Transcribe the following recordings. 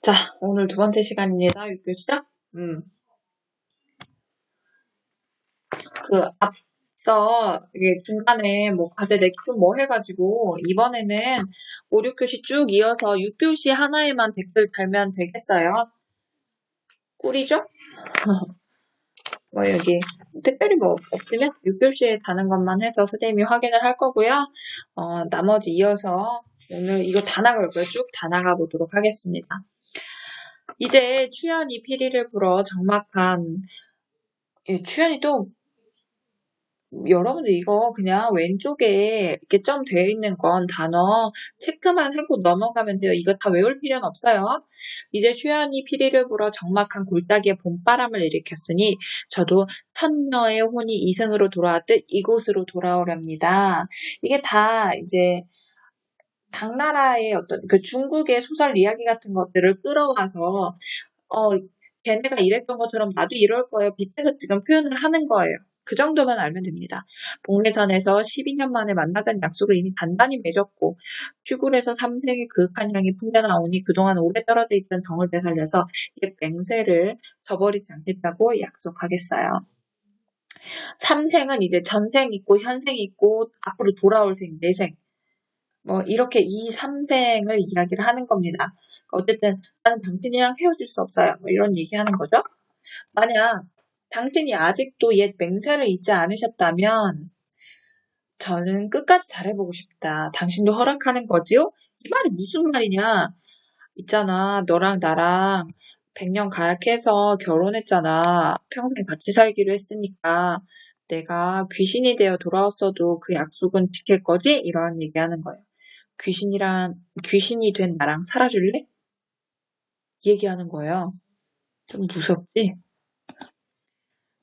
자, 오늘 두 번째 시간입니다. 6교 시작. 앞서 이게 중간에 뭐 과제 내키고 뭐 해가지고 이번에는 5, 6교시 쭉 이어서 6교시 하나에만 댓글 달면 되겠어요. 꿀이죠? 뭐 여기 특별히 뭐 없으면 6교시에 다는 것만 해서 선생님이 확인을 할 거고요. 나머지 이어서 오늘 이거 다 나갈 거예요. 쭉 다 나가 보도록 하겠습니다. 이제 추연이 피리를 불어 적막한 추연이 또 여러분들 이거 그냥 왼쪽에 이렇게 점 되어 있는 건 단어 체크만 하고 넘어가면 돼요. 이거 다 외울 필요는 없어요. 이제 추연이 피리를 불어 적막한 골짜기에 봄바람을 일으켰으니 저도 천녀의 혼이 이승으로 돌아왔듯 이곳으로 돌아오렵니다. 이게 다 이제 당나라의 어떤 그 중국의 소설 이야기 같은 것들을 끌어와서 걔네가 이랬던 것처럼 나도 이럴 거예요. 밑에서 지금 표현을 하는 거예요. 그 정도만 알면 됩니다. 복례선에서 12년 만에 만나자는 약속을 이미 단단히 맺었고 취굴에서 삼색의 그윽한 향이 풍겨나오니 그동안 오래 떨어져 있던 정을 되살려서 옛 맹세를 저버리지 않겠다고 약속하겠어요. 삼생은 이제 전생 있고 현생 있고 앞으로 돌아올 생, 내생 뭐 이렇게 이 삼생을 이야기를 하는 겁니다. 어쨌든 나는 당신이랑 헤어질 수 없어요. 뭐 이런 얘기하는 거죠. 만약 당신이 아직도 옛 맹세를 잊지 않으셨다면 저는 끝까지 잘해보고 싶다. 당신도 허락하는 거지요? 이 말이 무슨 말이냐? 있잖아, 너랑 나랑 100년 가약해서 결혼했잖아. 평생 같이 살기로 했으니까 내가 귀신이 되어 돌아왔어도 그 약속은 지킬 거지? 이런 얘기하는 거예요. 귀신이 된 나랑 살아줄래? 얘기하는 거예요. 좀 무섭지?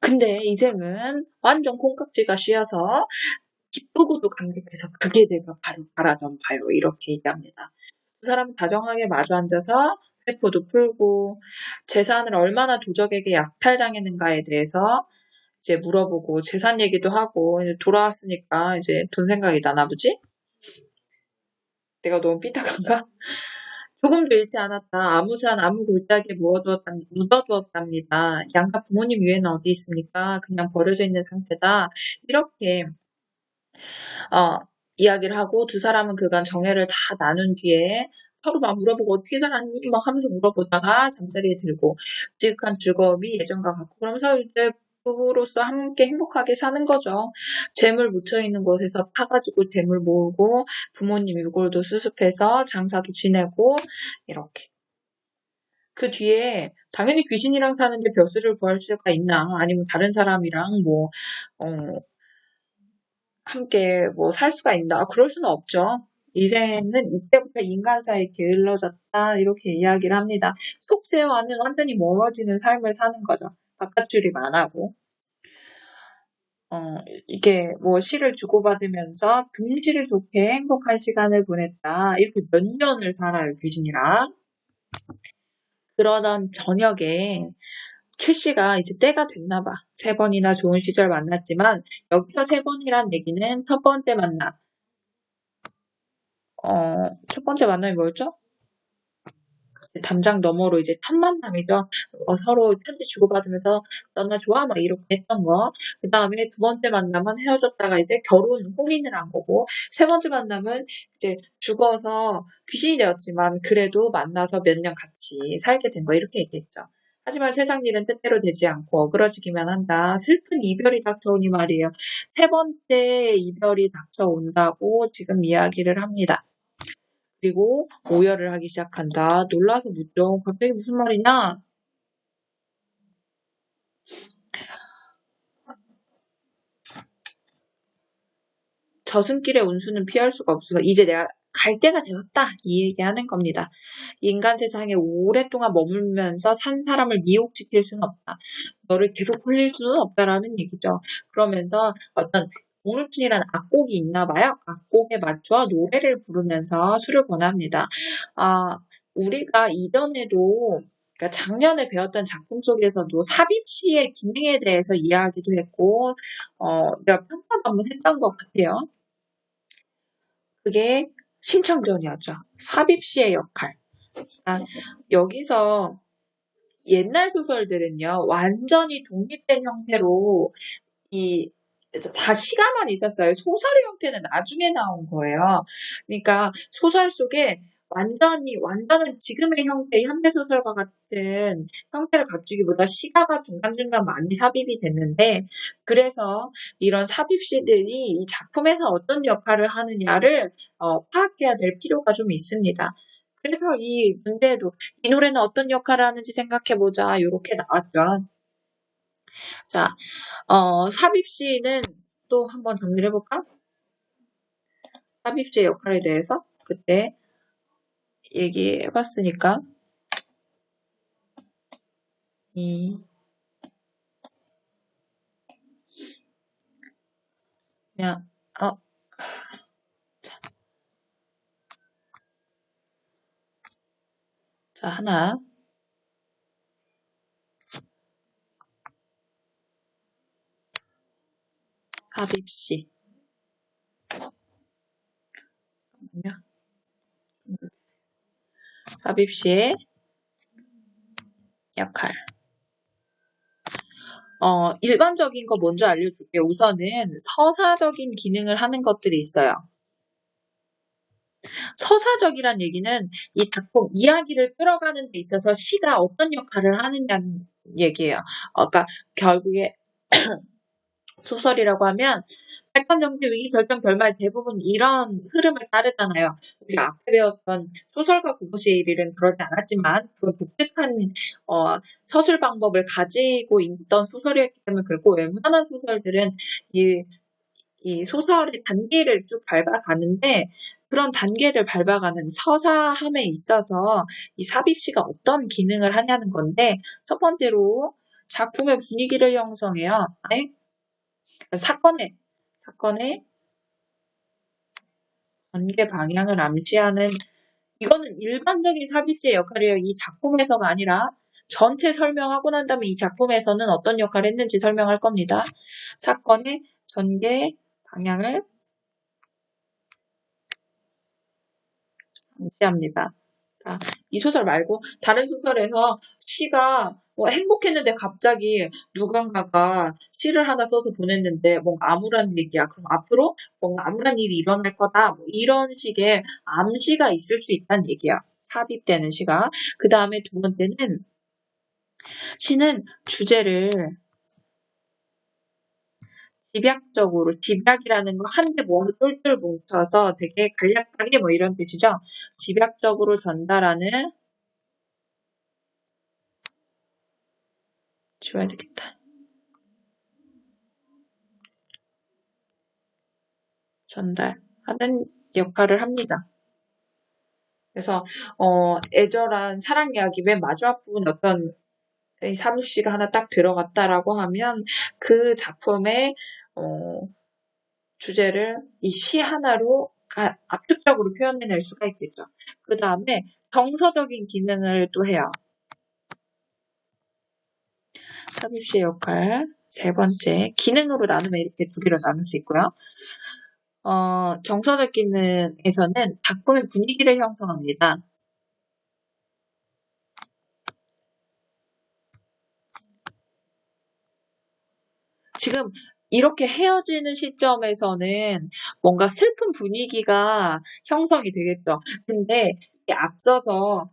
근데 이생은 완전 콩깍지가 씌어서 기쁘고도 감격해서 그게 내가 바로 바라던 바요. 이렇게 얘기합니다. 두 사람은 다정하게 마주 앉아서 회포도 풀고 재산을 얼마나 도적에게 약탈당했는가에 대해서 이제 물어보고 재산 얘기도 하고 이제 돌아왔으니까 이제 돈 생각이 나나 보지? 내가 너무 삐딱한가? 조금도 잃지 않았다. 아무 골짜기에 묻어두었답니다. 양가 부모님 위에는 어디 있습니까? 그냥 버려져 있는 상태다. 이렇게 이야기를 하고 두 사람은 그간 정회를 다 나눈 뒤에 서로 막 물어보고 어떻게 살았니? 막 하면서 물어보다가 잠자리에 들고 지극한 즐거움이 예전과 같고 그러면서 이제 부부로서 함께 행복하게 사는 거죠. 재물 묻혀있는 곳에서 파가지고 재물 모으고 부모님 유골도 수습해서 장사도 지내고 이렇게. 그 뒤에 당연히 귀신이랑 사는데 벼슬을 구할 수가 있나 아니면 다른 사람이랑 함께 뭐 살 수가 있나 그럴 수는 없죠. 이제는 이때부터 인간사에 게을러졌다 이렇게 이야기를 합니다. 속죄와는 완전히 멀어지는 삶을 사는 거죠. 바깥줄이만 안 하고. 이게 뭐 시를 주고받으면서 금실을 좋게 행복한 시간을 보냈다. 이렇게 몇 년을 살아요, 귀신이랑. 그러던 저녁에 최 씨가 이제 때가 됐나 봐. 3번이나 좋은 시절 만났지만 여기서 3번이란 얘기는 첫 번째 만남. 첫 번째 만남이 뭐였죠? 담장 너머로 이제 첫 만남이죠. 서로 편지 주고받으면서 너나 좋아? 막 이렇게 했던 거. 그 다음에 두 번째 만남은 헤어졌다가 이제 혼인을 한 거고, 세 번째 만남은 이제 죽어서 귀신이 되었지만 그래도 만나서 몇 년 같이 살게 된 거 이렇게 얘기했죠. 하지만 세상 일은 뜻대로 되지 않고 어그러지기만 한다. 슬픈 이별이 닥쳐오니 말이에요. 세 번째 이별이 닥쳐온다고 지금 이야기를 합니다. 그리고 오열을 하기 시작한다. 놀라서 묻죠. 갑자기 무슨 말이냐? 저승길의 운수는 피할 수가 없어서 이제 내가 갈 때가 되었다. 이 얘기하는 겁니다. 인간 세상에 오랫동안 머물면서 산 사람을 미혹시킬 수는 없다. 너를 계속 홀릴 수는 없다라는 얘기죠. 그러면서 어떤 공루춘이라는 악곡이 있나 봐요. 악곡에 맞춰 노래를 부르면서 술을 권합니다. 우리가 이전에도 그러니까 작년에 배웠던 작품 속에서도 삽입시의 기능에 대해서 이야기도 했고 내가 평가도 한번 했던 것 같아요. 그게 신청전이었죠. 삽입시의 역할. 여기서 옛날 소설들은요, 완전히 독립된 형태로 다 시가만 있었어요. 소설의 형태는 나중에 나온 거예요. 그러니까 소설 속에 완전한 지금의 형태, 현대소설과 같은 형태를 갖추기보다 시가가 중간중간 많이 삽입이 됐는데, 그래서 이런 삽입시들이 이 작품에서 어떤 역할을 하느냐를 파악해야 될 필요가 좀 있습니다. 그래서 이 문제에도 이 노래는 어떤 역할을 하는지 생각해보자. 이렇게 나왔죠. 자, 삽입시는 또 한번 정리를 해볼까? 삽입시의 역할에 대해서 그때 얘기해봤으니까 그냥 자 하나 삽입시 삽입시의 역할 일반적인 거 먼저 알려줄게요. 우선은 서사적인 기능을 하는 것들이 있어요. 서사적이란 얘기는 이 작품 이야기를 끌어가는 데 있어서 시가 어떤 역할을 하느냐는 얘기예요. 그러니까 결국에 소설이라고 하면 발판, 전개, 위기, 결정, 결말 대부분 이런 흐름을 따르잖아요. 우리가 앞에 배웠던 소설과 구구시의 1일은 그러지 않았지만 그 독특한 서술 방법을 가지고 있던 소설이었기 때문에 그렇고, 웬만한 소설들은 이 소설의 단계를 쭉 밟아가는데, 그런 단계를 밟아가는 서사함에 있어서 이 삽입시가 어떤 기능을 하냐는 건데, 첫 번째로 작품의 분위기를 형성해요. 사건의 전개 방향을 암시하는, 이거는 일반적인 삽입시의 역할이에요. 이 작품에서가 아니라 전체 설명하고 난 다음에 이 작품에서는 어떤 역할을 했는지 설명할 겁니다. 사건의 전개 방향을 암시합니다. 그러니까 이 소설 말고 다른 소설에서 시가 행복했는데 갑자기 누군가가 시를 하나 써서 보냈는데 뭔가 암울한 얘기야. 그럼 앞으로 뭔가 암울한 일이 일어날 거다. 뭐 이런 식의 암시가 있을 수 있다는 얘기야. 삽입되는 시가. 그 다음에 두 번째는 시는 주제를 집약적으로, 집약이라는 거 한데 모아서 똘똘 뭉쳐서 되게 간략하게 뭐 이런 뜻이죠. 집약적으로 전달하는, 지워야 되겠다. 전달하는 역할을 합니다. 그래서 애절한 사랑 이야기 맨 마지막 부분 어떤 삽입시가 하나 딱 들어갔다라고 하면 그 작품의 주제를 이 시 하나로 압축적으로 표현해낼 수가 있겠죠. 그 다음에 정서적인 기능을 또 해요. 삽입시의 역할 세 번째, 기능으로 나누면 이렇게 두 개로 나눌 수 있고요. 정서적 기능에서는 작품의 분위기를 형성합니다. 지금 이렇게 헤어지는 시점에서는 뭔가 슬픈 분위기가 형성이 되겠죠. 근데 앞서서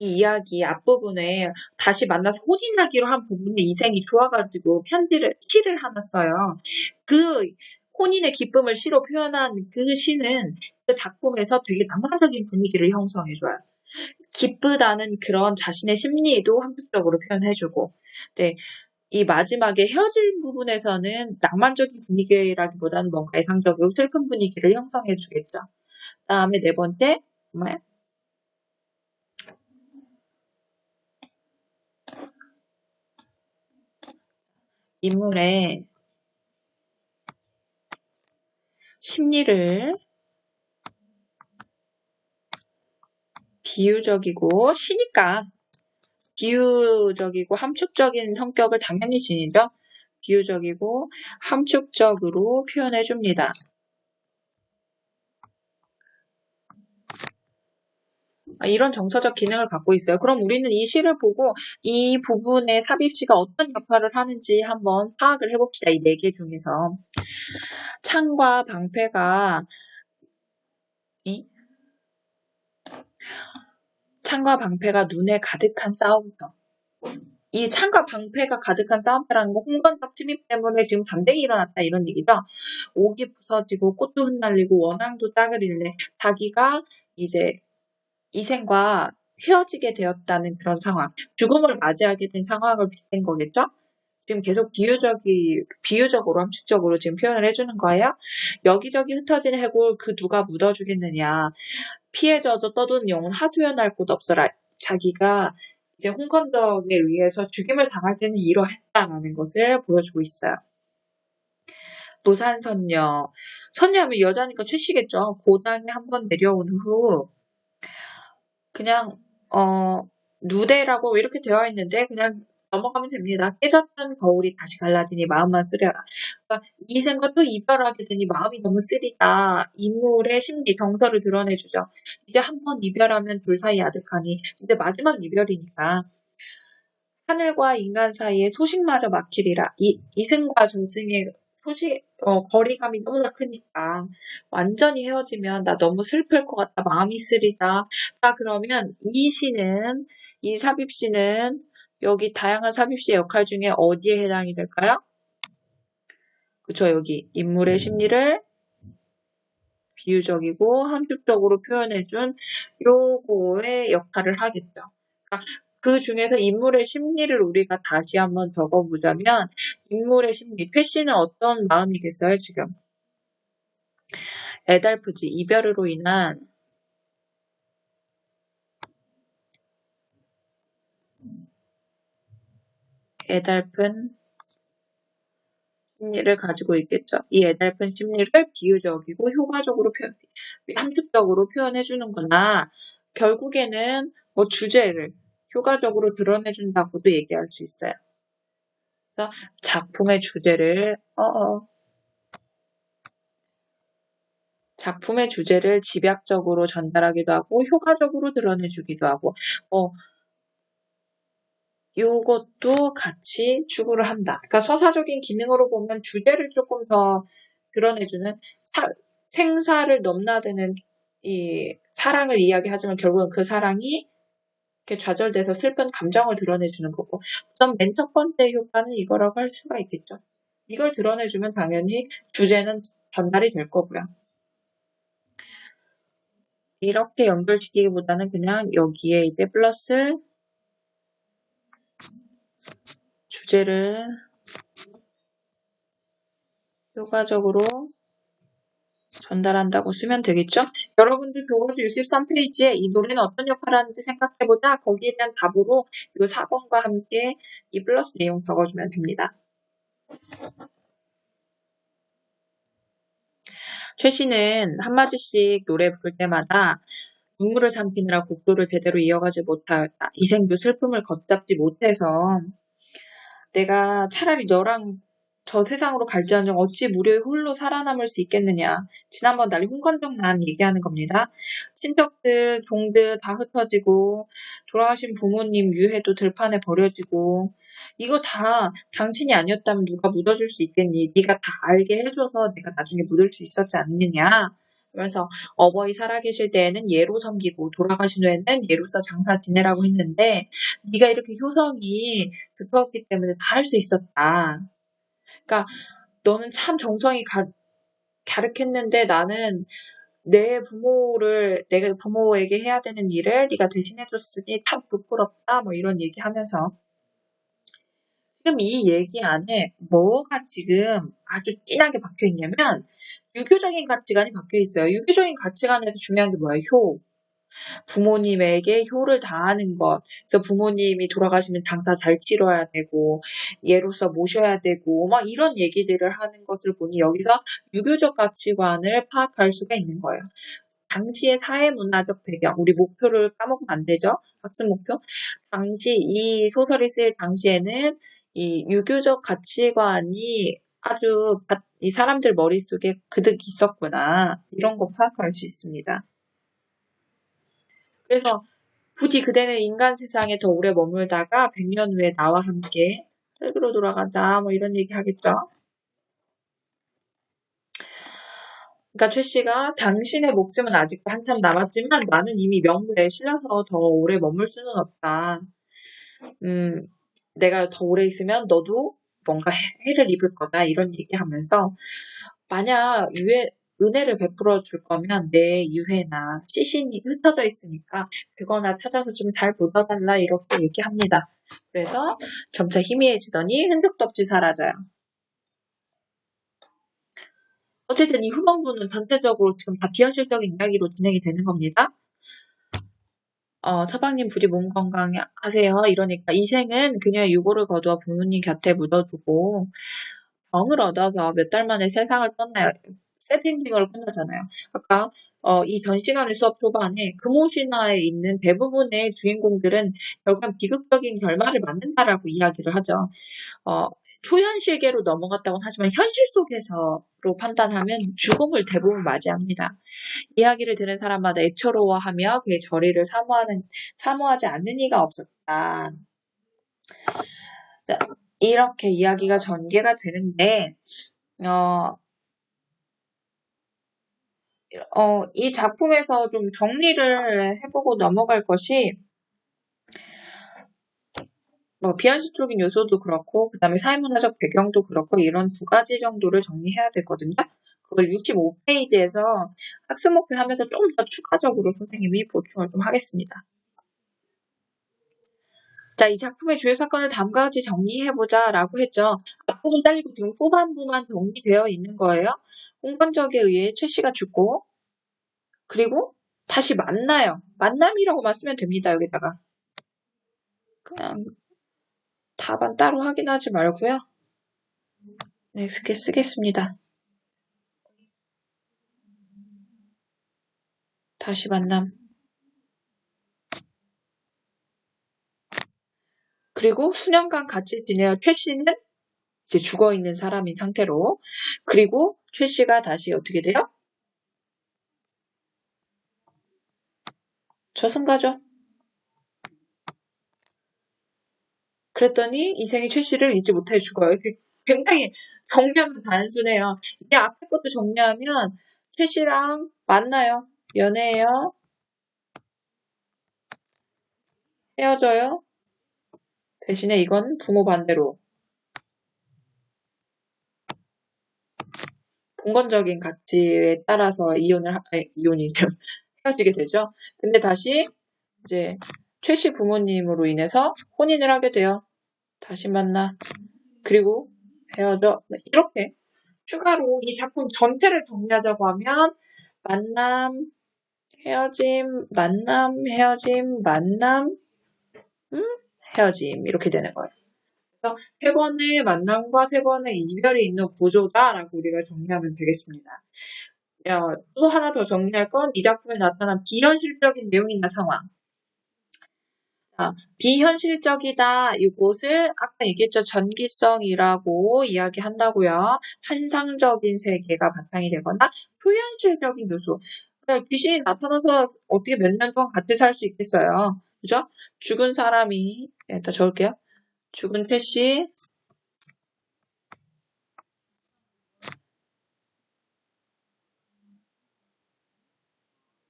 이 이야기 앞부분에 다시 만나서 혼인하기로 한 부분에 이생이 좋아가지고 시를 하나 써요. 그 혼인의 기쁨을 시로 표현한 그 시는 그 작품에서 되게 낭만적인 분위기를 형성해줘요. 기쁘다는 그런 자신의 심리도 함축적으로 표현해주고, 네, 이 마지막에 헤어질 부분에서는 낭만적인 분위기라기보다는 뭔가 애상적이고 슬픈 분위기를 형성해주겠죠. 다음에 네 번째, 뭐야? 인물의 심리를 비유적이고, 시니까 비유적이고 함축적인 성격을 당연히 지니죠. 비유적이고 함축적으로 표현해줍니다. 이런 정서적 기능을 갖고 있어요. 그럼 우리는 이 시를 보고 이 부분에 삽입시가 어떤 역할을 하는지 한번 파악을 해봅시다. 이 네 개 중에서. 창과 방패가 창과 방패가 눈에 가득한 싸움터. 이 창과 방패가 가득한 싸움터라는 거 홍건적 침입 때문에 지금 반대이 일어났다 이런 얘기죠. 옥이 부서지고 꽃도 흩날리고 원앙도 짝을 잃네. 자기가 이제 이생과 헤어지게 되었다는 그런 상황, 죽음을 맞이하게 된 상황을 빗댄 거겠죠? 지금 계속 비유적으로, 함축적으로 지금 표현을 해주는 거예요. 여기저기 흩어진 해골 그 누가 묻어주겠느냐. 피해 젖어 떠도는 영혼 하소연할 곳 없어라. 자기가 이제 홍건덕에 의해서 죽임을 당할 때는 이러했다라는 것을 보여주고 있어요. 부산선녀. 선녀하면 여자니까 최씨겠죠. 고당에 한번 내려온 후 그냥 누대라고 이렇게 되어 있는데 그냥 넘어가면 됩니다. 깨졌던 거울이 다시 갈라지니 마음만 쓰려라. 그러니까 이 생과 또 이별하게 되니 마음이 너무 쓰리다. 인물의 심리, 정서를 드러내주죠. 이제 한 번 이별하면 둘 사이 아득하니 이제 마지막 이별이니까 하늘과 인간 사이에 소식마저 막히리라. 이승과 정승의 거리감이 너무나 크니까 완전히 헤어지면 나 너무 슬플 것 같다. 마음이 쓰리다. 자, 그러면 이 삽입시는 여기 다양한 삽입시의 역할 중에 어디에 해당이 될까요? 그쵸, 여기 인물의 심리를 비유적이고 함축적으로 표현해준 요거의 역할을 하겠죠. 그러니까 그 중에서 인물의 심리를 우리가 다시 한번 적어보자면 인물의 심리, 퇴씨는 어떤 마음이겠어요, 지금? 애달프지, 이별으로 인한 애달픈 심리를 가지고 있겠죠. 이 애달픈 심리를 비유적이고 효과적으로 함축적으로 표현해주는구나. 결국에는 뭐 주제를 효과적으로 드러내준다고도 얘기할 수 있어요. 그래서 작품의 주제를 집약적으로 전달하기도 하고 효과적으로 드러내주기도 하고 요것도 같이 추구를 한다. 그러니까 서사적인 기능으로 보면 주제를 조금 더 드러내주는 생사를 넘나드는 이 사랑을 이야기하지만 결국은 그 사랑이 이렇게 좌절돼서 슬픈 감정을 드러내주는 거고 우선 맨 첫 번째 효과는 이거라고 할 수가 있겠죠. 이걸 드러내주면 당연히 주제는 전달이 될 거고요. 이렇게 연결시키기보다는 그냥 여기에 이제 플러스 주제를 효과적으로 전달한다고 쓰면 되겠죠? 여러분들 교과서 63페이지에 이 노래는 어떤 역할을 하는지 생각해보자. 거기에 대한 답으로 이 4번과 함께 이 플러스 내용 적어주면 됩니다. 최 씨는 한마디씩 노래 부를 때마다 눈물을 삼키느라 곡조를 제대로 이어가지 못하였다. 이생도 슬픔을 걷잡지 못해서 내가 차라리 너랑 저 세상으로 갈지언정 어찌 무료히 홀로 살아남을 수 있겠느냐. 지난번 날 홍건정 난 얘기하는 겁니다. 친척들, 종들 다 흩어지고 돌아가신 부모님 유해도 들판에 버려지고 이거 다 당신이 아니었다면 누가 묻어줄 수 있겠니? 네가 다 알게 해줘서 내가 나중에 묻을 수 있었지 않느냐. 그래서 어버이 살아계실 때에는 예로 섬기고 돌아가신 후에는 예로서 장사 지내라고 했는데 네가 이렇게 효성이 두터웠기 때문에 다 할 수 있었다. 그러니까 너는 참 정성이 갸륵했는데 나는 내가 부모에게 해야 되는 일을 네가 대신해줬으니 참 부끄럽다. 뭐 이런 얘기하면서 지금 이 얘기 안에 뭐가 지금 아주 진하게 박혀 있냐면 유교적인 가치관이 박혀 있어요. 유교적인 가치관에서 중요한 게 뭐예요? 효. 부모님에게 효를 다하는 것. 그래서 부모님이 돌아가시면 장사 잘 치러야 되고 예로서 모셔야 되고 막 이런 얘기들을 하는 것을 보니 여기서 유교적 가치관을 파악할 수가 있는 거예요. 당시의 사회문화적 배경, 우리 목표를 까먹으면 안 되죠. 학습 목표. 당시 이 소설이 쓰일 당시에는 이 유교적 가치관이 아주 이 사람들 머릿속에 그득 있었구나. 이런 거 파악할 수 있습니다. 그래서 부디 그대는 인간 세상에 더 오래 머물다가 100년 후에 나와 함께 흙으로 돌아가자 뭐 이런 얘기 하겠죠. 그러니까 최 씨가 당신의 목숨은 아직도 한참 남았지만 나는 이미 명부에 실려서 더 오래 머물 수는 없다. 내가 더 오래 있으면 너도 뭔가 해를 입을 거다 이런 얘기하면서 만약 은혜를 베풀어 줄 거면 내 유해나 시신이 흩어져 있으니까 그거나 찾아서 좀 잘 묻어달라 이렇게 얘기합니다. 그래서 점차 희미해지더니 흔적도 없이 사라져요. 어쨌든 이 후반부는 전체적으로 지금 다 비현실적인 이야기로 진행이 되는 겁니다. 서방님 부디 몸 건강하세요. 이러니까 이생은 그녀의 유고를 거두어 부모님 곁에 묻어두고 병을 얻어서 몇 달 만에 세상을 떠나요. 새딩딩으로 끝나잖아요. 아까 이 전 시간의 수업 초반에 금오신화에 있는 대부분의 주인공들은 결국은 비극적인 결말을 맞는다라고 이야기를 하죠. 초현실계로 넘어갔다고는 하지만 현실 속에서로 판단하면 죽음을 대부분 맞이합니다. 이야기를 들은 사람마다 애처로워하며 그의 저리를 사모하지 않는 이가 없었다. 자, 이렇게 이야기가 전개가 되는데 이 작품에서 좀 정리를 해보고 넘어갈 것이 비현실적인 요소도 그렇고 그다음에 사회문화적 배경도 그렇고 이런 두 가지 정도를 정리해야 되거든요. 그걸 65페이지에서 학습 목표 하면서 좀 더 추가적으로 선생님이 보충을 좀 하겠습니다. 자, 이 작품의 주요 사건을 다음과 같이 정리해보자 라고 했죠. 앞부분 딸리고 지금 후반부만 정리되어 있는 거예요. 홍건적에 의해 최 씨가 죽고 그리고 다시 만나요. 만남이라고만 쓰면 됩니다. 여기다가. 그냥 답안 따로 확인하지 말고요. 네, 쓰겠습니다. 다시 만남. 그리고 수년간 같이 지내요. 최 씨는 이제 죽어있는 사람인 상태로. 그리고 최 씨가 다시 어떻게 돼요? 저승가죠. 그랬더니 이생이 최 씨를 잊지 못해 죽어요. 굉장히 정리하면 단순해요. 이 앞에 것도 정리하면 최 씨랑 만나요. 연애해요. 헤어져요. 대신에 이건 부모 반대로 봉건적인 가치에 따라서 이혼이 헤어지게 되죠. 근데 다시 이제 최 씨 부모님으로 인해서 혼인을 하게 돼요. 다시 만나. 그리고 헤어져. 이렇게 추가로 이 작품 전체를 정리하자고 하면 만남, 헤어짐, 만남, 헤어짐, 만남, 헤어짐 이렇게 되는 거예요. 그래서 세 번의 만남과 세 번의 이별이 있는 구조다라고 우리가 정리하면 되겠습니다. 또 하나 더 정리할 건 이 작품에 나타난 비현실적인 내용이나 상황. 비현실적이다. 이곳을 아까 얘기했죠. 전기성이라고 이야기한다고요. 환상적인 세계가 바탕이 되거나 표현실적인 요소. 그러니까 귀신이 나타나서 어떻게 몇 년 동안 같이 살 수 있겠어요. 그죠? 죽은 사람이 일단 적을게요. 죽은 최 씨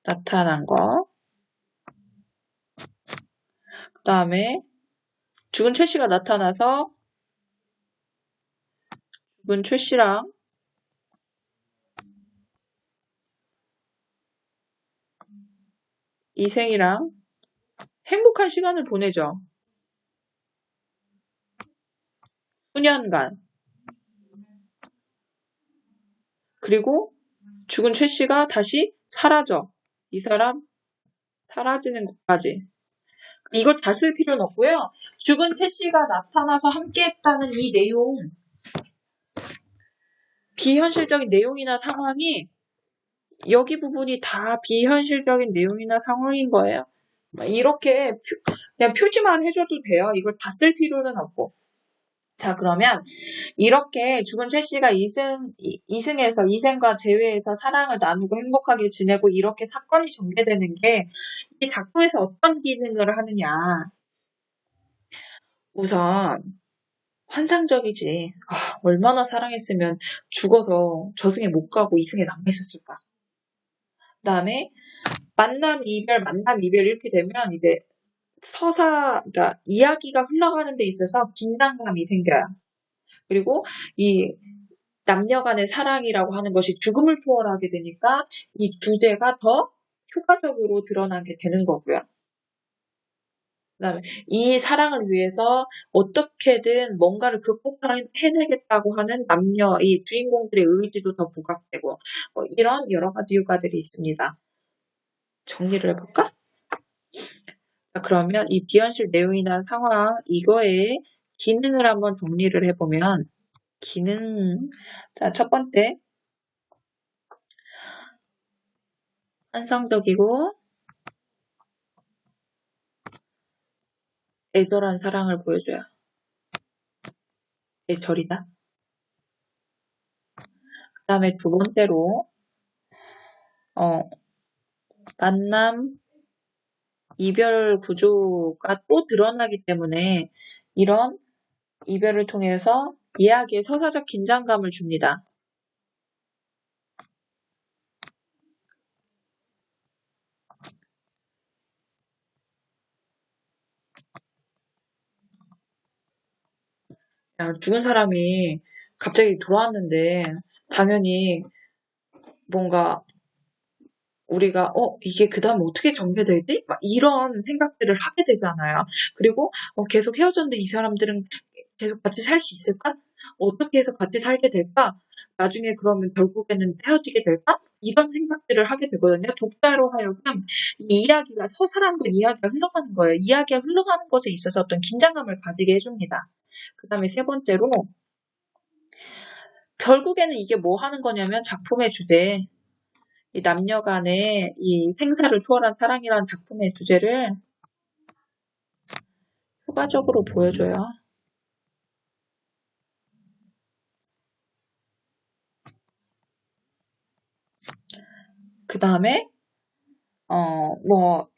나타난 거. 그 다음에 죽은 최 씨가 나타나서 죽은 최 씨랑 이생이랑 행복한 시간을 보내죠. 수년간. 그리고 죽은 최 씨가 다시 사라져. 이 사람 사라지는 것까지. 이걸 다 쓸 필요는 없고요. 죽은 최 씨가 나타나서 함께했다는 이 내용, 비현실적인 내용이나 상황이 여기 부분이 다 비현실적인 내용이나 상황인 거예요. 이렇게 그냥 표지만 해줘도 돼요. 이걸 다 쓸 필요는 없고. 자, 그러면 이렇게 죽은 최 씨가 이승과 재회에서 사랑을 나누고 행복하게 지내고 이렇게 사건이 전개되는 게 이 작품에서 어떤 기능을 하느냐. 우선 환상적이지. 얼마나 사랑했으면 죽어서 저승에 못 가고 이승에 남아있었을까. 그 다음에 만남, 이별 이렇게 되면 이제 그러니까 이야기가 흘러가는 데 있어서 긴장감이 생겨요. 그리고 이 남녀 간의 사랑이라고 하는 것이 죽음을 초월하게 되니까 이 주제가 더 효과적으로 드러나게 되는 거고요. 그다음에 이 사랑을 위해서 어떻게든 뭔가를 극복해내겠다고 하는 이 주인공들의 의지도 더 부각되고 이런 여러 가지 효과들이 있습니다. 정리를 해볼까? 자, 그러면 이 비현실 내용이나 상황 이거의 기능을 한번 정리를 해보면 자, 첫 번째 환상적이고 애절한 사랑을 보여줘요. 애절이다. 그 다음에 두 번째로 만남, 이별 구조가 또 드러나기 때문에 이런 이별을 통해서 이야기에 서사적 긴장감을 줍니다. 죽은 사람이 갑자기 돌아왔는데 당연히 뭔가 우리가 이게 그 다음 어떻게 전개되지? 막 이런 생각들을 하게 되잖아요. 그리고 계속 헤어졌는데 이 사람들은 계속 같이 살 수 있을까? 어떻게 해서 같이 살게 될까? 나중에 그러면 결국에는 헤어지게 될까? 이런 생각들을 하게 되거든요. 독자로 하여금 이 이야기가 서사랑과 이야기가 흘러가는 거예요. 이야기가 흘러가는 것에 있어서 어떤 긴장감을 가지게 해줍니다. 그 다음에 세 번째로 결국에는 이게 뭐 하는 거냐면 작품의 주제, 이 남녀 간의 이 생사를 초월한 사랑이라는 작품의 주제를 효과적으로 보여줘요. 그 다음에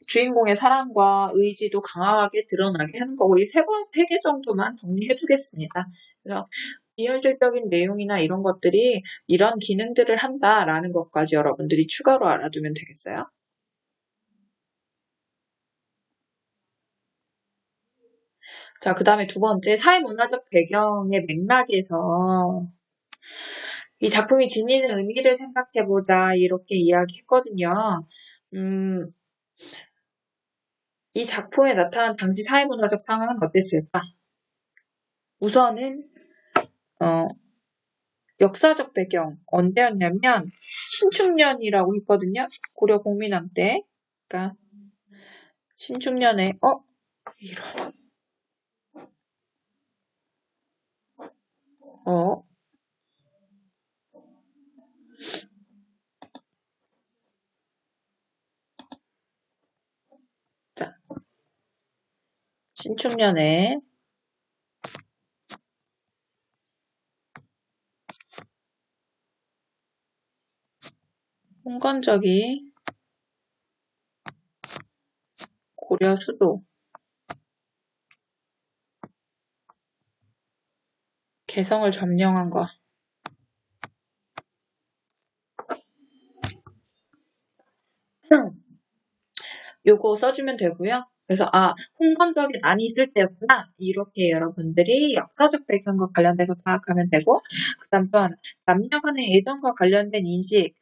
주인공의 사랑과 의지도 강하게 드러나게 하는 거고 이 세 개 정도만 정리해 두겠습니다. 그래서 비현실적인 내용이나 이런 것들이 이런 기능들을 한다라는 것까지 여러분들이 추가로 알아두면 되겠어요. 자, 그 다음에 두 번째, 사회문화적 배경의 맥락에서 이 작품이 지니는 의미를 생각해보자 이렇게 이야기했거든요. 이 작품에 나타난 당시 사회문화적 상황은 어땠을까? 우선은 역사적 배경 언제였냐면 신축년이라고 했거든요. 고려 공민왕 때. 그러니까 신축년에 이런 자, 신축년에 홍건적이 고려 수도 개성을 점령한 거. 요거 써주면 되고요. 그래서 홍건적이 난이 있을 때였구나. 이렇게 여러분들이 역사적 배경과 관련돼서 파악하면 되고 그 다음 또 하나 남녀 간의 애정과 관련된 인식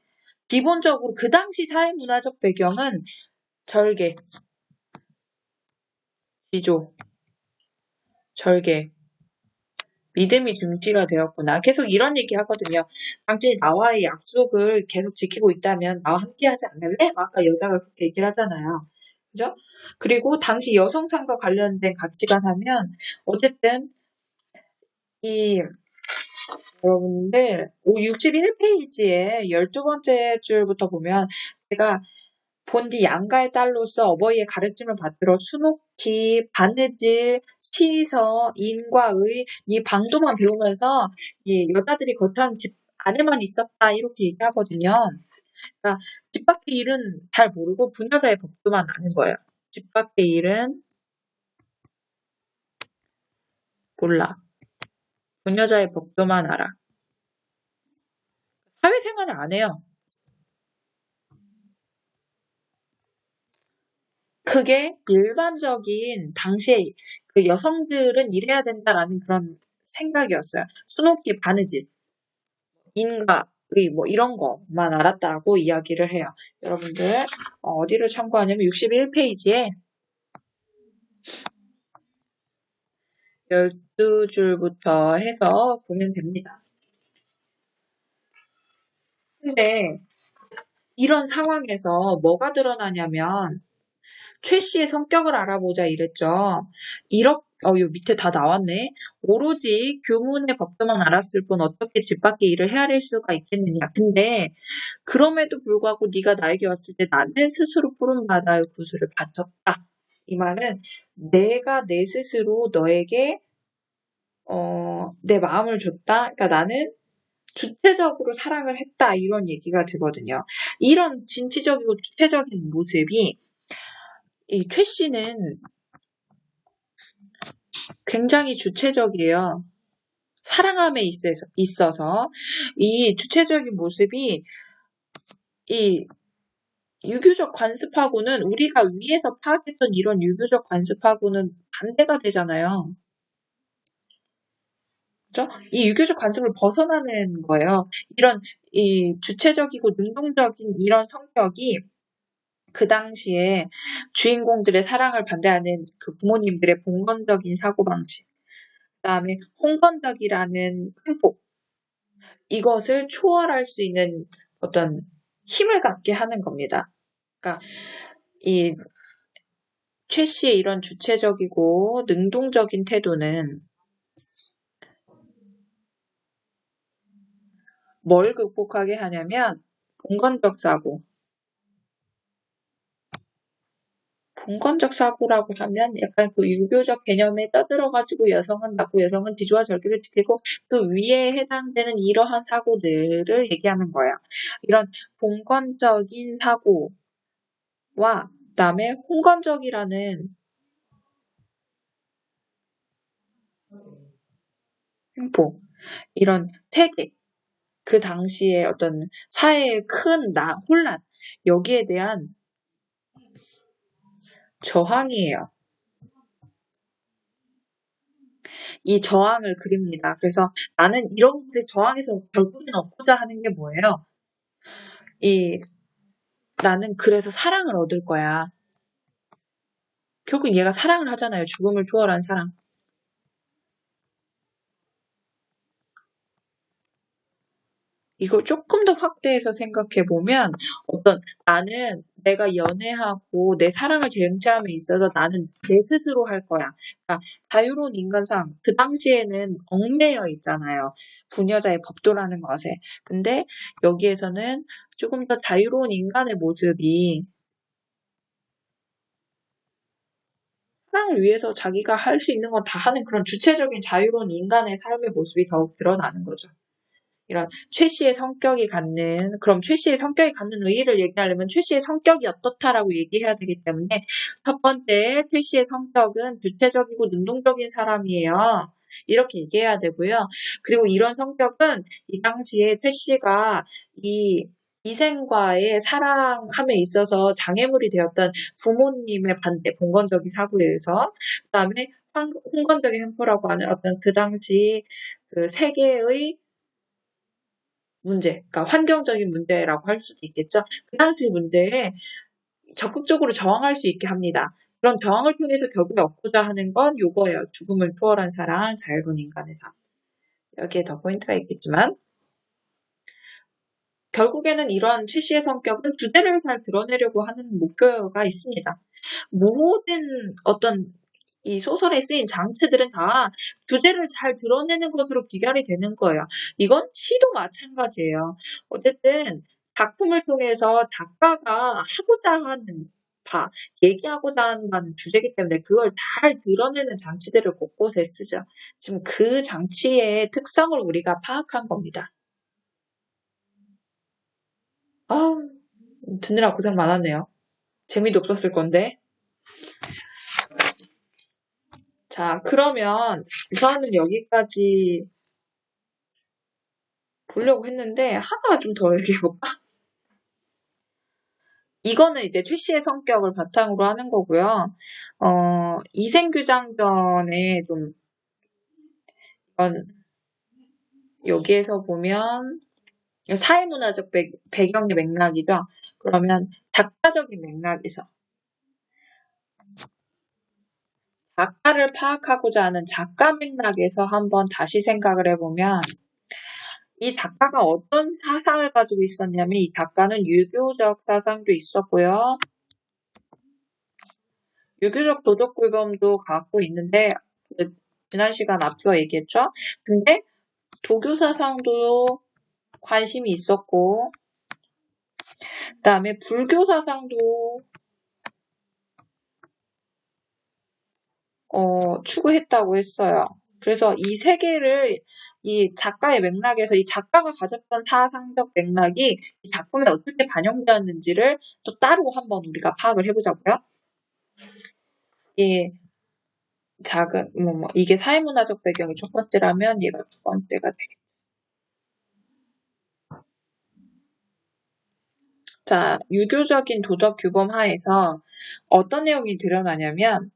기본적으로 그 당시 사회문화적 배경은 절개, 지조, 절개, 믿음이 중지가 되었구나. 계속 이런 얘기 하거든요. 당신이 나와의 약속을 계속 지키고 있다면 나와 함께하지 않을래? 아까 여자가 그렇게 얘기를 하잖아요. 그죠? 그리고 당시 여성상과 관련된 가치관 하면 어쨌든 여러분들 61페이지에 12번째 줄부터 보면 제가 본디 양가의 딸로서 어버이의 가르침을 받들어 기, 바느질, 시서, 인과 의 이 방도만 배우면서 이 여자들이 거처하는 집 안에만 있었다 이렇게 얘기하거든요. 그러니까 집 밖의 일은 잘 모르고 부녀자의 법도만 아는 거예요. 집 밖의 일은 몰라. 부녀자의 법도만 알아. 사회생활을 안 해요. 그게 일반적인 당시에 그 여성들은 일해야 된다라는 그런 생각이었어요. 수놓기, 바느질, 인과, 의 뭐 이런 것만 알았다고 이야기를 해요. 여러분들 어디를 참고하냐면 61페이지에 12줄부터 해서 보면 됩니다. 근데 이런 상황에서 뭐가 드러나냐면 최 씨의 성격을 알아보자 이랬죠. 요 밑에 다 나왔네. 오로지 규문의 법도만 알았을 뿐 어떻게 집 밖의 일을 헤아릴 수가 있겠느냐. 근데 그럼에도 불구하고 네가 나에게 왔을 때 나는 스스로 푸른 바다의 구슬을 바쳤다. 이 말은 내가 내 스스로 너에게 내 마음을 줬다. 그러니까 나는 주체적으로 사랑을 했다. 이런 얘기가 되거든요. 이런 진취적이고 주체적인 모습이 이 최 씨는 굉장히 주체적이에요. 사랑함에 있어서 이 주체적인 모습이 이 유교적 관습하고는 우리가 위에서 파악했던 이런 유교적 관습하고는 반대가 되잖아요. 그죠? 이 유교적 관습을 벗어나는 거예요. 이런 이 주체적이고 능동적인 이런 성격이 그 당시에 주인공들의 사랑을 반대하는 그 부모님들의 봉건적인 사고방식, 그 다음에 홍건덕이라는 행복, 이것을 초월할 수 있는 어떤 힘을 갖게 하는 겁니다. 그러니까 이 최 씨의 이런 주체적이고 능동적인 태도는 뭘 극복하게 하냐면 봉건적 사고. 봉건적 사고라고 하면 약간 그 유교적 개념에 떠들어가지고 여성은 낳고 여성은 지주와 절기를 지키고 그 위에 해당되는 이러한 사고들을 얘기하는 거예요. 이런 봉건적인 사고와 그다음에 홍건적이라는 횡포, 이런 태계, 그 당시에 어떤 사회의 큰 혼란, 여기에 대한 저항이에요. 이 저항을 그립니다. 그래서 나는 이런 것에 저항해서 결국엔 얻고자 하는 게 뭐예요? 나는 그래서 사랑을 얻을 거야. 결국 얘가 사랑을 하잖아요. 죽음을 초월한 사랑. 이걸 조금 더 확대해서 생각해 보면 나는 내가 연애하고 내 사랑을 쟁취함에 있어서 나는 내 스스로 할 거야. 그러니까 자유로운 인간상 그 당시에는 얽매여 있잖아요. 부녀자의 법도라는 것에. 근데 여기에서는 조금 더 자유로운 인간의 모습이 사랑을 위해서 자기가 할 수 있는 건 다 하는 그런 주체적인 자유로운 인간의 삶의 모습이 더욱 드러나는 거죠. 이런 최 씨의 성격이 갖는, 그럼 최 씨의 성격이 갖는 의의를 얘기하려면 최 씨의 성격이 어떻다라고 얘기해야 되기 때문에 첫 번째, 최 씨의 성격은 주체적이고 능동적인 사람이에요. 이렇게 얘기해야 되고요. 그리고 이런 성격은 이 당시에 최 씨가 이 이생과의 사랑함에 있어서 장애물이 되었던 부모님의 반대, 봉건적인 사고에 의해서, 그 다음에 홍건적인 횡포라고 하는 어떤 그 당시 그 세계의 문제, 그러니까 환경적인 문제라고 할 수도 있겠죠. 그 당시 문제에 적극적으로 저항할 수 있게 합니다. 그런 저항을 통해서 결국에 얻고자 하는 건 요거예요. 죽음을 초월한 사랑, 자유로운 인간의 삶. 여기에 더 포인트가 있겠지만 결국에는 이러한 최 씨의 성격은 주제를 잘 드러내려고 하는 목표가 있습니다. 모든 어떤 이 소설에 쓰인 장치들은 다 주제를 잘 드러내는 것으로 귀결이 되는 거예요. 이건 시도 마찬가지예요. 어쨌든 작품을 통해서 작가가 하고자 하는 다 얘기하고자 한다는 주제이기 때문에 그걸 잘 드러내는 장치들을 곳곳에 쓰죠. 지금 그 장치의 특성을 우리가 파악한 겁니다. 아우, 듣느라 고생 많았네요. 재미도 없었을 건데. 자, 그러면 우선은 여기까지 보려고 했는데 하나 좀 더 얘기해볼까? 이거는 이제 최 씨의 성격을 바탕으로 하는 거고요. 이생규장전에 좀 이건 여기에서 보면 사회문화적 배경의 맥락이죠. 그러면 작가적인 맥락에서 작가를 파악하고자 하는 작가 맥락에서 한번 다시 생각을 해보면 이 작가가 어떤 사상을 가지고 있었냐면 이 작가는 유교적 사상도 있었고요. 유교적 도덕구범도 갖고 있는데 지난 시간 앞서 얘기했죠. 근데 도교 사상도 관심이 있었고 그 다음에 불교 사상도 추구했다고 했어요. 그래서 이 세 개를 이 작가의 맥락에서 이 작가가 가졌던 사상적 맥락이 이 작품에 어떻게 반영되었는지를 또 따로 한번 우리가 파악을 해보자고요. 이게 사회문화적 배경이 첫 번째라면 얘가 두 번째가 되겠죠. 자, 유교적인 도덕 규범 하에서 어떤 내용이 드러나냐면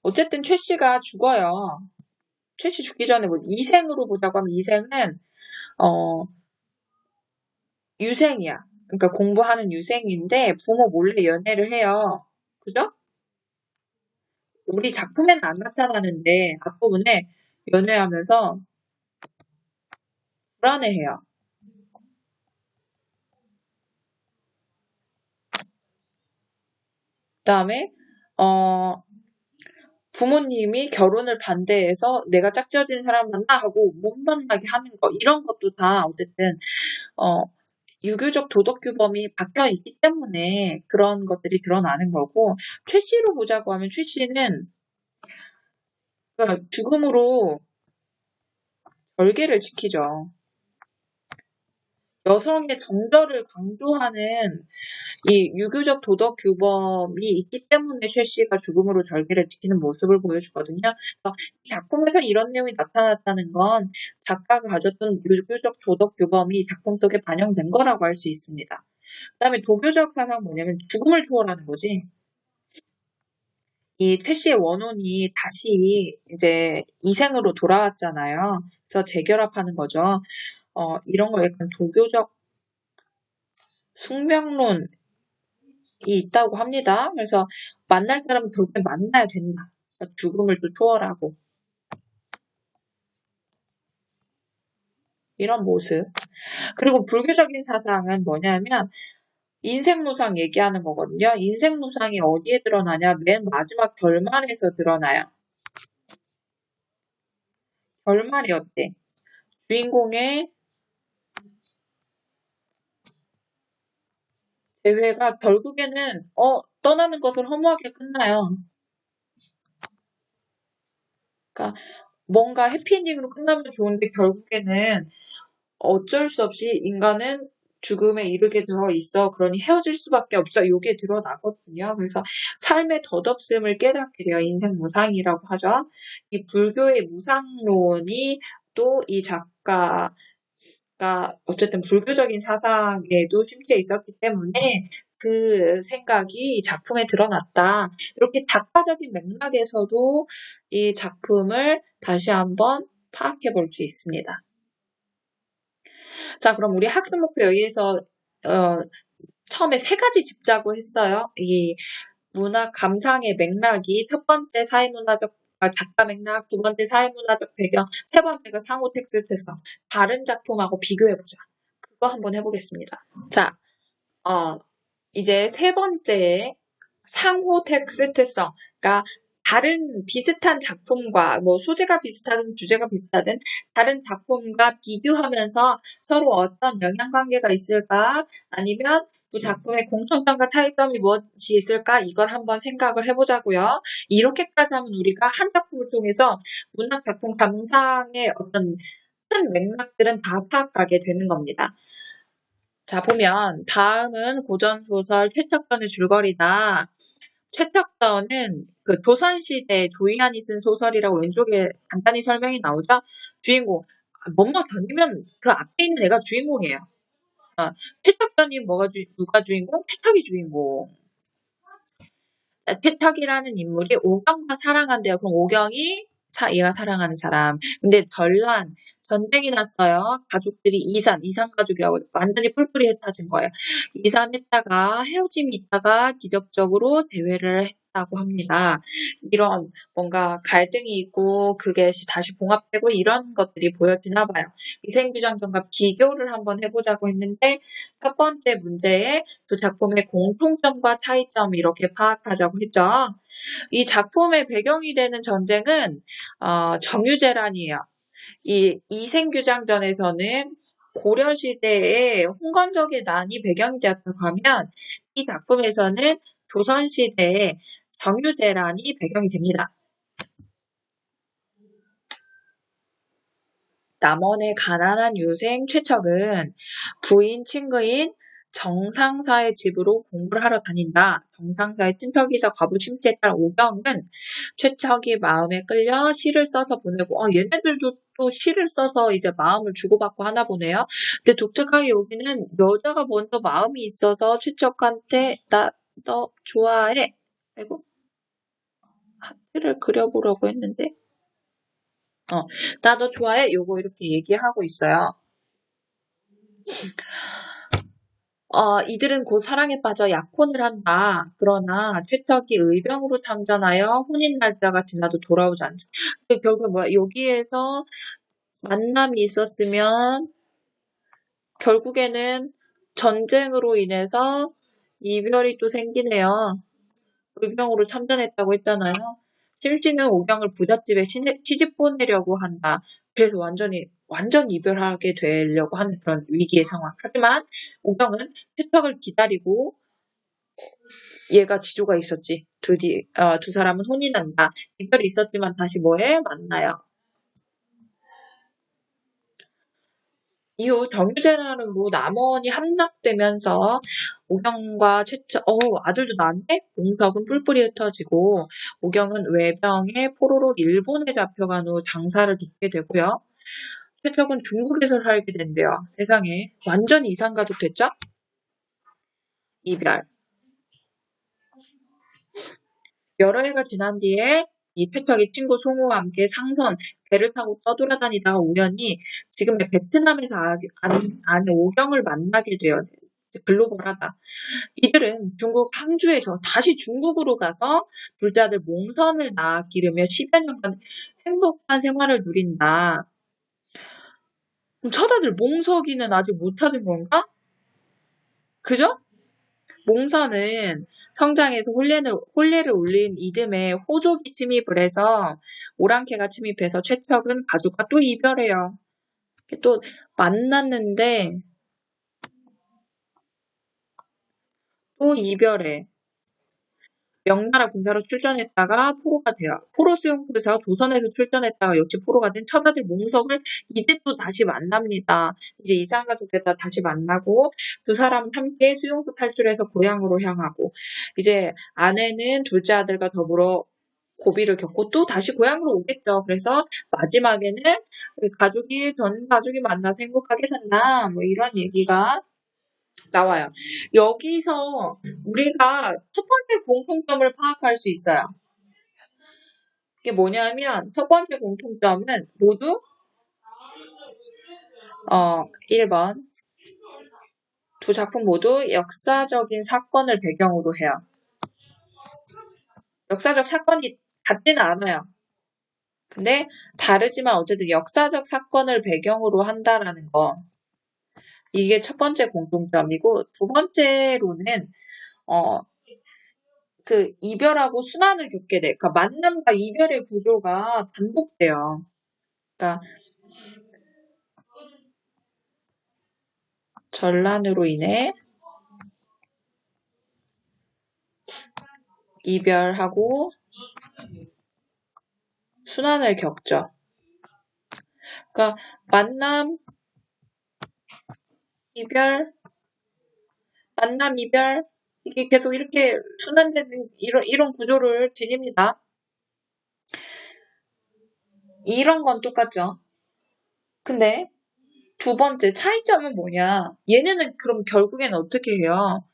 어쨌든 최 씨가 죽어요. 최 씨 죽기 전에 이생으로 보자고 하면 이생은 유생이야. 그러니까 공부하는 유생인데 부모 몰래 연애를 해요. 그죠? 우리 작품에는 안 나타나는데 앞부분에 연애하면서 불안해해요. 그다음에 부모님이 결혼을 반대해서 내가 짝지어진 사람 만나 하고 못 만나게 하는 거 이런 것도 다 어쨌든 유교적 도덕 규범이 박혀 있기 때문에 그런 것들이 드러나는 거고 최 씨로 보자고 하면 최 씨는 그러니까 죽음으로 절개를 지키죠. 여성의 정절을 강조하는 이 유교적 도덕 규범이 있기 때문에 최 씨가 죽음으로 절개를 지키는 모습을 보여주거든요. 그래서 이 작품에서 이런 내용이 나타났다는 건 작가가 가졌던 유교적 도덕 규범이 이 작품 속에 반영된 거라고 할 수 있습니다. 그다음에 도교적 사상은 뭐냐면 죽음을 초월하는 거지. 이 최 씨의 원혼이 다시 이제 이생으로 돌아왔잖아요. 그래서 재결합하는 거죠. 이런 거 약간 도교적 숙명론이 있다고 합니다. 그래서 만날 사람은 결국엔 만나야 된다. 그러니까 죽음을 또 초월하고. 이런 모습. 그리고 불교적인 사상은 뭐냐면 인생무상 얘기하는 거거든요. 인생무상이 어디에 드러나냐? 맨 마지막 결말에서 드러나요. 결말이 어때? 주인공의 재회가 결국에는 떠나는 것을 허무하게 끝나요. 그러니까 뭔가 해피엔딩으로 끝나면 좋은데 결국에는 어쩔 수 없이 인간은 죽음에 이르게 되어 있어. 그러니 헤어질 수밖에 없어. 요게 드러나거든요. 그래서 삶의 덧없음을 깨닫게 돼요. 인생 무상이라고 하죠. 이 불교의 무상론이 또 이 작가가 어쨌든 불교적인 사상에도 심취해 있었기 때문에 그 생각이 이 작품에 드러났다. 이렇게 작가적인 맥락에서도 이 작품을 다시 한번 파악해 볼 수 있습니다. 자, 그럼 우리 학습 목표 여기에서 처음에 세 가지 짚자고 했어요. 이 문학 감상의 맥락이 첫 번째 사회문화적 작가 맥락, 두 번째 사회문화적 배경, 세 번째가 상호 텍스트성. 다른 작품하고 비교해보자. 그거 한번 해보겠습니다. 자, 이제 세 번째 상호 텍스트성. 그러니까 다른 비슷한 작품과 뭐 소재가 비슷하든 주제가 비슷하든 다른 작품과 비교하면서 서로 어떤 영향관계가 있을까 아니면 두 작품의 공통점과 차이점이 무엇이 있을까 이걸 한번 생각을 해보자고요. 이렇게까지 하면 우리가 한 작품을 통해서 문학 작품 감상의 어떤 큰 맥락들은 다 파악하게 되는 겁니다. 자, 보면 다음은 고전소설 최척전의 줄거리다. 최척전은 그 조선시대 조이안이 쓴 소설이라고 왼쪽에 간단히 설명이 나오죠. 주인공, 뭐뭐 견디면 그 앞에 있는 애가 주인공이에요. 최척전이 누가 주인공? 최척이 주인공. 최척이라는 인물이 오경과 사랑한대요. 그럼 오경이 얘가 사랑하는 사람. 근데 전란, 전쟁이 났어요. 가족들이 이산 가족이라고 완전히 뿔뿔이 흩어진 거예요. 이산했다가 헤어짐이 있다가 기적적으로 대회를 했다고 합니다. 이런 뭔가 갈등이 있고 그게 다시 봉합되고 이런 것들이 보여지나 봐요. 위생규장전과 비교를 한번 해보자고 했는데 첫 번째 문제에 두 작품의 공통점과 차이점 이렇게 파악하자고 했죠. 이 작품의 배경이 되는 전쟁은 정유재란이에요. 이 이생규장전에서는 고려시대의 홍건적의 난이 배경이 되었다고 하면 이 작품에서는 조선시대의 정유재란이 배경이 됩니다. 남원의 가난한 유생 최척은 부인 친구인 정상사의 집으로 공부를 하러 다닌다. 정상사의 친척이자 과부 심지에 딸 오경은 최척이 마음에 끌려 시를 써서 보내고 얘네들도 또 시를 써서 이제 마음을 주고받고 하나 보네요. 근데 독특하게 여기는 여자가 먼저 마음이 있어서 최척한테 너 좋아해. 아이고 하트를 그려보라고 했는데 나 너 좋아해? 요거 이렇게 얘기하고 있어요. 이들은 곧 사랑에 빠져 약혼을 한다. 그러나 최척이 의병으로 참전하여 혼인 날짜가 지나도 돌아오지 않지. 결국 뭐야? 여기에서 만남이 있었으면 결국에는 전쟁으로 인해서 이별이 또 생기네요. 의병으로 참전했다고 했잖아요. 심지는 오경을 부잣집에 시집 보내려고 한다. 그래서 완전 이별하게 되려고 하는 그런 위기의 상황. 하지만 오경은 최척을 기다리고 얘가 지조가 있었지. 두 사람은 혼인한다. 이별이 있었지만 다시 만나요. 이후 정유재란으로 남원이 함락되면서 오경과 최척, 아들도 낳았네? 몽석은 뿔뿔이 흩어지고 오경은 외병에 포로로 일본에 잡혀간 후 장사를 돕게 되고요. 최척은 중국에서 살게 된대요. 세상에. 완전히 이산가족 됐죠? 이별. 여러 해가 지난 뒤에 이 최척이 친구 송우와 함께 상선, 배를 타고 떠돌아다니다가 우연히 지금의 베트남에서 아내 오경을 만나게 돼요. 글로벌하다. 이들은 중국 항주에서 다시 중국으로 가서 둘째 아들 몽선을 낳아 기르며 10여 년간 행복한 생활을 누린다. 그럼 첫 아들 몽석이는 아직 못 찾은 건가? 그죠? 몽선은 성장해서 혼례를 올린 이듬해 호족이 침입을 해서 오랑캐가 침입해서 최척은 가족과 또 이별해요. 또 만났는데 또 이별해. 명나라 군사로 출전했다가 포로가 돼요. 포로 수용소에서 조선에서 출전했다가 역시 포로가 된 첫아들 몽석을 이제 또 다시 만납니다. 이제 이산가족 되다 다시 만나고 두 사람은 함께 수용소 탈출해서 고향으로 향하고 이제 아내는 둘째 아들과 더불어 고비를 겪고 또 다시 고향으로 오겠죠. 그래서 마지막에는 전 가족이 만나서 행복하게 산다. 뭐 이런 얘기가 나와요. 여기서 우리가 첫 번째 공통점을 파악할 수 있어요. 그게 뭐냐면 첫 번째 공통점은 모두 1번 두 작품 모두 역사적인 사건을 배경으로 해요. 역사적 사건이 같지는 않아요. 근데 다르지만 어쨌든 역사적 사건을 배경으로 한다라는 거. 이게 첫 번째 공통점이고 두 번째로는 그 이별하고 순환을 겪게 돼. 그러니까 만남과 이별의 구조가 반복돼요. 그러니까 전란으로 인해 이별하고 순환을 겪죠. 그러니까 만남, 이별, 만남, 이별 이게 계속 이렇게 순환되는 이런 구조를 지닙니다. 이런 건 똑같죠. 근데 두 번째 차이점은 뭐냐? 얘네는 그럼 결국엔 어떻게 해요?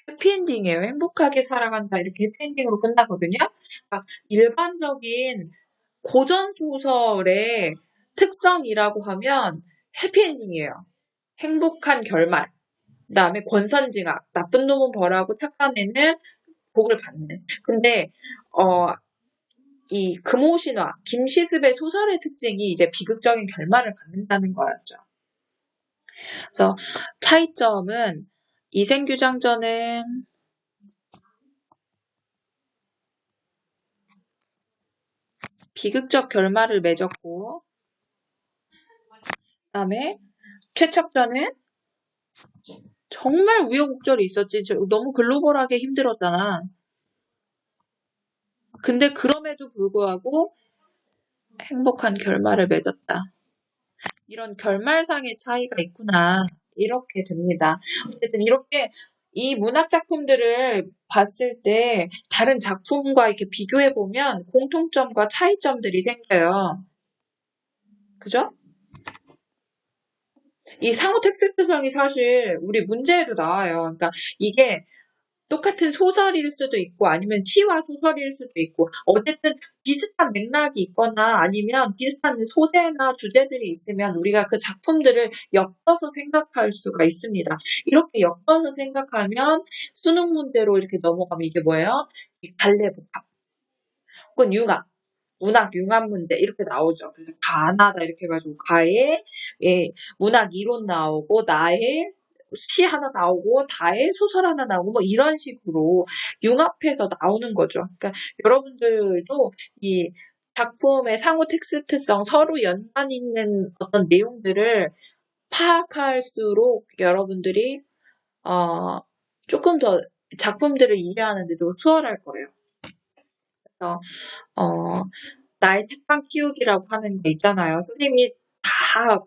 해피엔딩이에요. 행복하게 살아간다 이렇게 해피엔딩으로 끝나거든요. 그러니까 일반적인 고전 소설의 특성이라고 하면 해피엔딩이에요. 행복한 결말. 그다음에 권선징악, 나쁜 놈은 벌하고 착한 애는 복을 받는. 근데 이 금오신화, 김시습의 소설의 특징이 이제 비극적인 결말을 갖는다는 거였죠. 그래서 차이점은 이생규장전은 비극적 결말을 맺었고, 그다음에 최척전은 정말 우여곡절이 있었지. 너무 글로벌하게 힘들었잖아. 근데 그럼에도 불구하고 행복한 결말을 맺었다. 이런 결말상의 차이가 있구나. 이렇게 됩니다. 어쨌든 이렇게 이 문학 작품들을 봤을 때 다른 작품과 이렇게 비교해 보면 공통점과 차이점들이 생겨요. 그죠? 이 상호 텍스트성이 사실 우리 문제에도 나와요. 그러니까 이게 똑같은 소설일 수도 있고 아니면 시와 소설일 수도 있고 어쨌든 비슷한 맥락이 있거나 아니면 비슷한 소재나 주제들이 있으면 우리가 그 작품들을 엮어서 생각할 수가 있습니다. 이렇게 엮어서 생각하면 수능 문제로 이렇게 넘어가면 이게 뭐예요? 갈래복합 혹은 융합. 문학 융합 문제 이렇게 나오죠. 그래서 가나다 이렇게 해가지고 가의 문학 이론 나오고 나의 시 하나 나오고 다의 소설 하나 나오고 뭐 이런 식으로 융합해서 나오는 거죠. 그러니까 여러분들도 이 작품의 상호 텍스트성 서로 연관 있는 어떤 내용들을 파악할수록 여러분들이 조금 더 작품들을 이해하는데도 수월할 거예요. 그래서 나의 책방 키우기라고 하는 게 있잖아요. 선생님이 다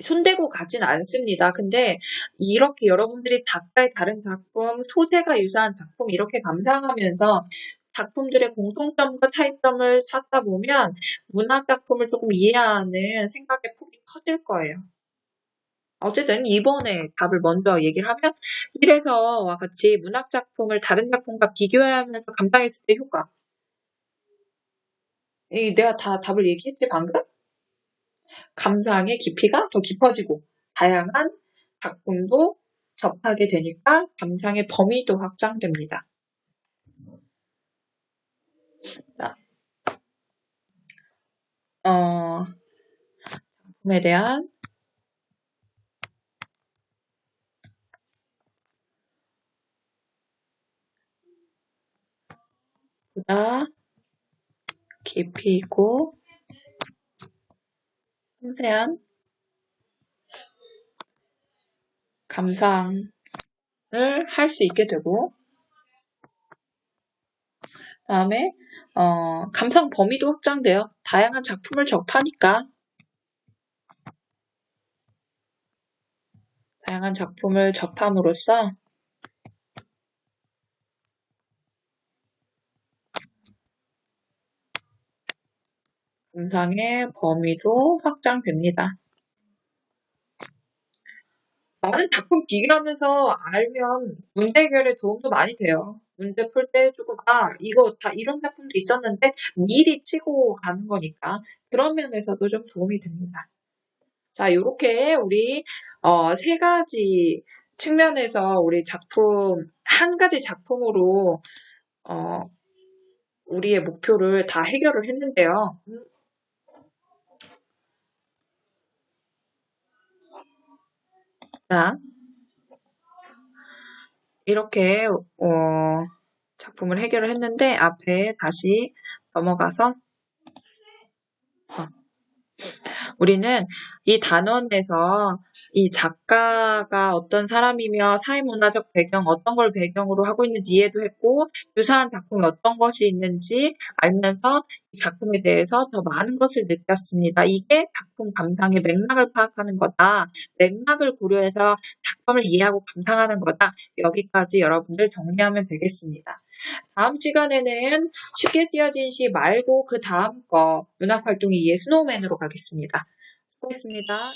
손대고 가진 않습니다. 근데 이렇게 여러분들이 각자의 다른 작품, 소재가 유사한 작품 이렇게 감상하면서 작품들의 공통점과 차이점을 찾다 보면 문학 작품을 조금 이해하는 생각의 폭이 커질 거예요. 어쨌든 이번에 답을 먼저 얘기를 하면 이래서와 같이 문학 작품을 다른 작품과 비교하면서 감상했을 때 효과. 내가 다 답을 얘기했지 방금? 감상의 깊이가 더 깊어지고 다양한 작품도 접하게 되니까 감상의 범위도 확장됩니다. 작품에 대한 보다 깊이 있고 섬세한 감상을 할 수 있게 되고 그다음에 감상 범위도 확장돼요. 다양한 작품을 접하니까 다양한 작품을 접함으로써 감상의 범위도 확장됩니다. 많은 작품 비교하면서 알면 문제 해결에 도움도 많이 돼요. 문제 풀 때 조금 이거 다 이런 작품도 있었는데 미리 치고 가는 거니까 그런 면에서도 좀 도움이 됩니다. 자, 요렇게 우리 세 가지 측면에서 우리 작품 한 가지 작품으로 우리의 목표를 다 해결을 했는데요. 자, 이렇게 작품을 해결을 했는데 앞에 다시 넘어가서 우리는 이 단원에서 이 작가가 어떤 사람이며 사회문화적 배경, 어떤 걸 배경으로 하고 있는지 이해도 했고 유사한 작품이 어떤 것이 있는지 알면서 이 작품에 대해서 더 많은 것을 느꼈습니다. 이게 작품 감상의 맥락을 파악하는 거다. 맥락을 고려해서 작품을 이해하고 감상하는 거다. 여기까지 여러분들 정리하면 되겠습니다. 다음 시간에는 쉽게 쓰여진 시 말고 그 다음 거 문학활동 2의 스노우맨으로 가겠습니다. 수고했습니다.